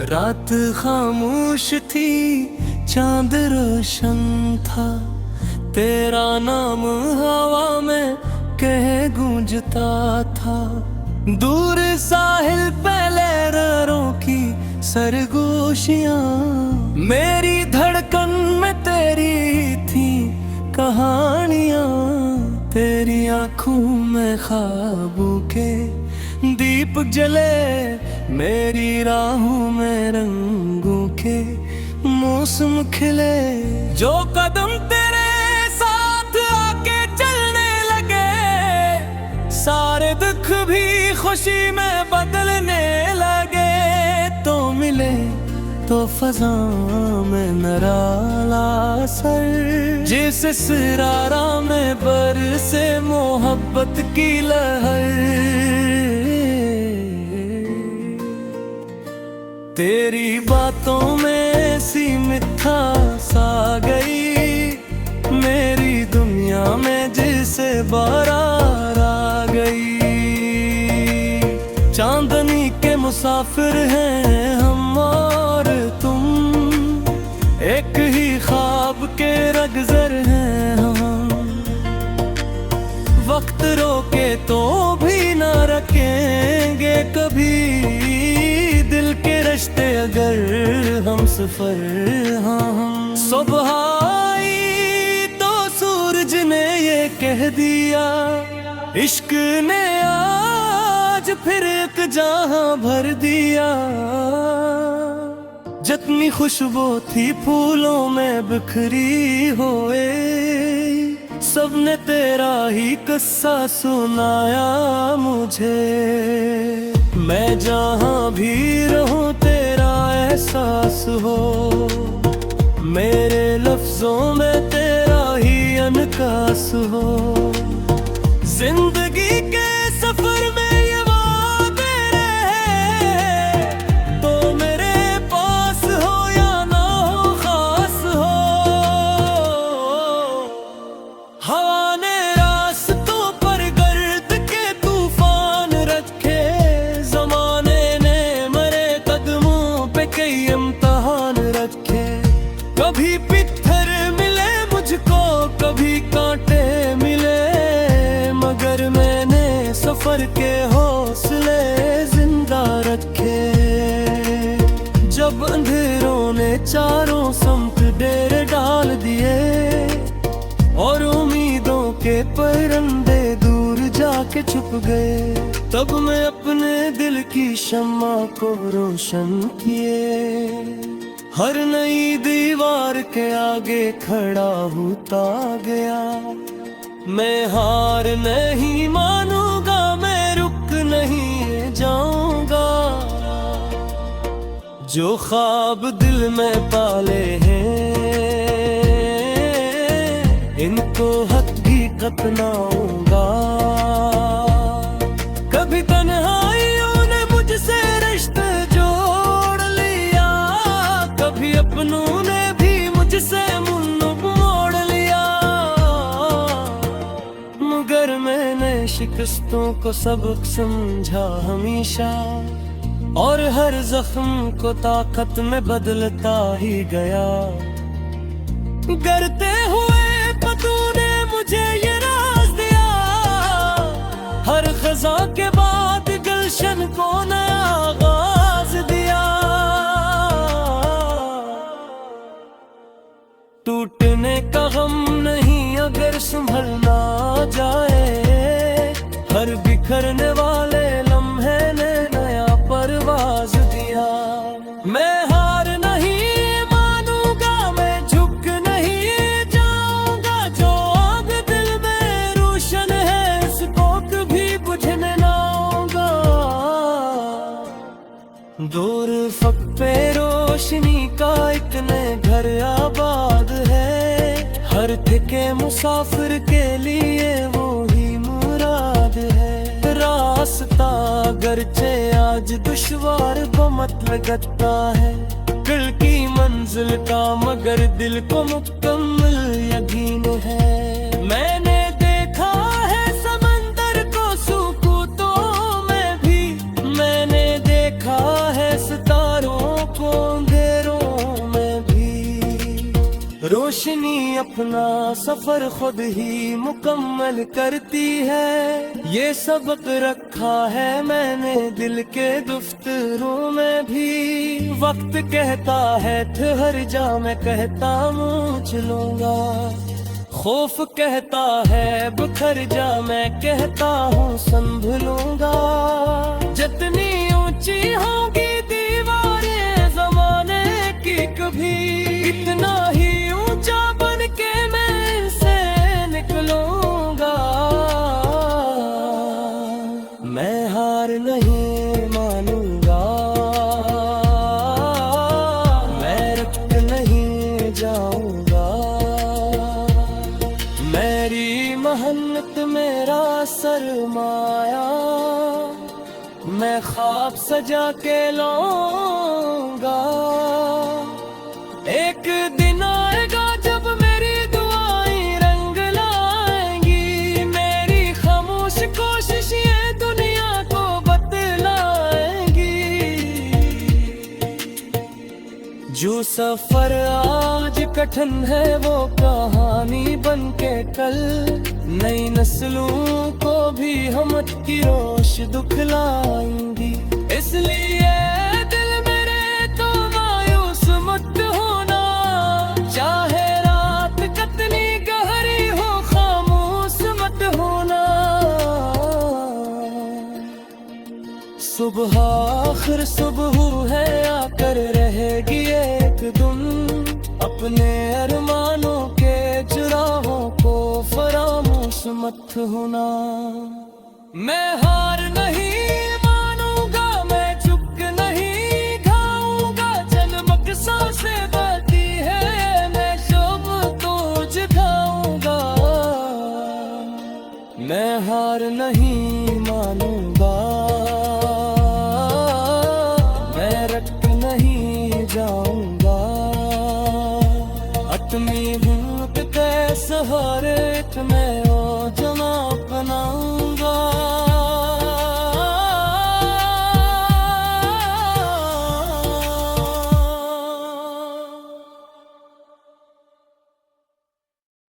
रात खामोश थी, चांद रोशन था, तेरा नाम हवा में कह गूंजता था। दूर साहिल पे लहरों की सरगोशियां, मेरी धड़कन में तेरी थी कहानियां। तेरी आंखों में ख्वाबों के दीप जले, मेरी राहों में रंगों के मौसम खिले। जो कदम तेरे साथ आके चलने लगे, सारे दुख भी खुशी में बदलने लगे। तो मिले तो फजा में नराला सर, जिस सिरारा में बरसे मोहब्बत की लहर। तेरी बातों में ऐसी मिठास आ गई, मेरी दुनिया में जैसे बारात आ गई। चांदनी के मुसाफिर हैं हम और तुम, एक ही ख्वाब के रगज़र हैं हम। वक्त रोके तो भी ना रखेंगे कभी, दिल के रिश्ते अगर हम सफर। हाँ हम सुबह आई तो सूरज ने ये कह दिया, इश्क ने आज फिर एक जहां भर दिया। जितनी खुशबू थी फूलों में बिखरी होए, सबने तेरा ही किस्सा सुनाया मुझे। मैं जहां भी रहूं तेरा एहसास हो, मेरे लफ्जों में तेरा ही अनकास हो। जिंदगी के सफर में ये वादे रहे, तो मेरे पास हो या ना हो खास हो। हवा ने रास्तों पर गर्द के तूफान रखे, जमाने ने मरे कदमों पे कई इम्तिहान रखे। कभी पत्थर मिले मुझको, कभी कांटे मिले, मगर मैंने सफर के हौसले जिंदा रखे। जब अंधेरों ने चारों समत डेरे डाल दिए, और उम्मीदों के परिंदे दूर जाके छुप गए, तब मैं अपने दिल की शम्मा को रोशन किए। हर नई दीवार के आगे खड़ा होता गया। मैं हार नहीं मानूंगा, मैं रुक नहीं जाऊंगा। जो ख्वाब दिल में पाले हैं, इनको हकीकत बनाऊंगा। कभी तन्हाइयों ने मुझसे रिश्ते जोड़ लिया, कभी अपनों ने भी मुझसे मुंह मोड़ लिया। मगर मैंने शिकस्तों को सबक समझा हमेशा, और हर जख्म को ताकत में बदलता ही गया। करते हुए पतों ने मुझे ये राज दिया, हर खजा के बाद गुलशन को नया आगाज दिया। टूटने का गम नहीं अगर संभलना जाए, हर बिखरने वाले लम्हे ने नया परवाज दिया। मैं हार नहीं मानूंगा, मैं झुक नहीं जाऊंगा। जो आग दिल में रोशन है, इसको कभी बुझने ना आऊंगा। दूर फक पे रोशनी का एक नए घर आबाद है, हर थके मुसाफिर के लिए वो ही मुराद है। रास्ता गरचे आज दुश्वार बमत लगता है, दिल की मंजिल का मगर दिल को मुकम्मल यकीन है। मैंने देखा है समंदर को सुकूतों में भी, मैंने देखा है सितारों को रोशनी अपना सफर खुद ही मुकम्मल करती है, ये सबक रखा है मैंने दिल के दुफ्तरों में भी। वक्त कहता है ठहर जा, मैं कहता मुँह चलूंगा। खौफ कहता है बिखर जा, मैं कहता हूँ संभलूंगा। जितनी ऊंची होगी दीवारें ज़माने की, कभी इतना ही ऊंचा बन के मैं से निकलूंगा। मैं हार नहीं मानूंगा, मैं रुक नहीं जाऊंगा। मेरी मेहनत मेरा सरमाया, मैं ख्वाब सजा के लाऊंगा। एक दिन आएगा जब मेरी दुआएं रंग लाएंगी, मेरी खामोश कोशिश ये दुनिया को बतलाएंगी। जो सफर आज कठिन है वो कहानी बन के कल नई नस्लों को भी हम की रोश दिखलाएंगी। इसलिए दिल मेरे तो मायूस मत होना, चाहे रात कितनी गहरी हो खामोश मत होना। सुबह आखिर सुबह है आकर रहेगी एक दिन, अपने अरमानों के चुराहों को फरामोश मत होना। मैं हार नहीं